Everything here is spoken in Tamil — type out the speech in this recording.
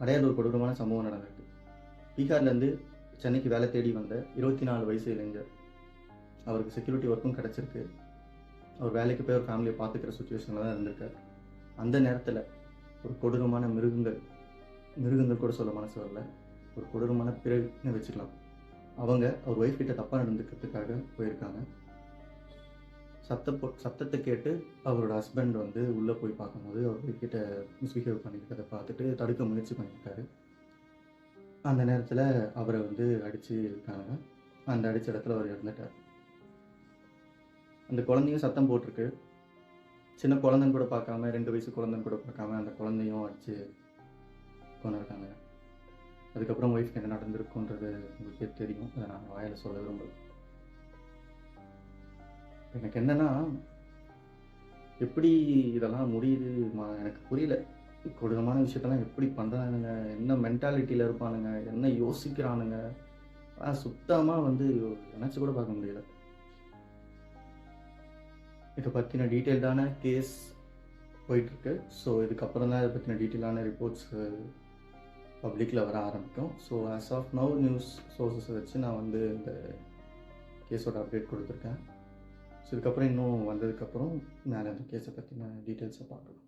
அடையார்ல ஒரு கொடூரமான சம்பவம் நடந்திருக்கு. பீகார்லேருந்து சென்னைக்கு வேலை தேடி வந்த 24 வயசு இளைஞர். அவருக்கு செக்யூரிட்டி ஒர்க்கும் கிடச்சிருக்கு. அவர் வேலைக்கு போய் ஒரு ஃபேமிலியை பார்த்துக்கிற சுச்சுவேஷனில் தான் இருந்திருக்காரு. அந்த நேரத்தில் ஒரு கொடூரமான மிருகங்கள் கூட சொல்ல மனசு வரல, ஒரு கொடூரமான பிறகுன்னு வச்சுக்கலாம். அவங்க அவர் ஒய்ஃப் கிட்ட தப்பாக நடந்துக்கிறதுக்காக போயிருக்காங்க. சத்தத்தை கேட்டு அவரோட ஹஸ்பண்ட் வந்து உள்ளே போய் பார்க்கும்போது அவர் ஒய்ஃப் கிட்ட மிஸ்பிஹேவ் பண்ணியிருக்கிறத பார்த்துட்டு தடுக்க முயற்சி பண்ணியிருக்காரு. அந்த நேரத்தில் அவரை வந்து அடித்து இருக்காங்க. அந்த அடித்த இடத்துல அவர் இறந்துட்டார். அந்த குழந்தையும் சத்தம் போட்டிருக்கு. சின்ன குழந்தைன்னு கூட பார்க்காம, 2 வயசு குழந்தைன்னு கூட பார்க்காம அந்த குழந்தையும் அடித்து கொண்டிருக்காங்க. அதுக்கப்புறம் ஒய்ஃப்க்கு என்ன நடந்திருக்குன்றது உங்களுக்கே தெரியும். அதை நான் வாயில் சொல்ல விரும்பல. எனக்கு என்னென்னா, எப்படி இதெல்லாம் முடியுது எனக்கு புரியல. கொடூரமான விஷயத்தெல்லாம் எப்படி பண்ணுறானுங்க, என்ன மென்டாலிட்டியில் இருப்பானுங்க, என்ன யோசிக்கிறானுங்க, சுத்தமாக வந்து நினச்சி கூட பார்க்க முடியல. இதை பற்றின டீட்டெயில்டான கேஸ் போயிட்டுருக்கு. ஸோ இதுக்கப்புறம் தான் இதை பற்றின டீட்டெயிலான ரிப்போர்ட்ஸ் பப்ளிக்கில் வர ஆரம்பிக்கும். So as of now news சோர்ஸஸை வச்சு நான் வந்து இந்த கேஸோட அப்டேட் கொடுத்துருக்கேன். ஸோ இதுக்கப்புறம் இன்னும் வந்ததுக்கப்புறம் நான் அந்த கேஸை பற்றின டீட்டெயில்ஸை பார்க்கலாம்.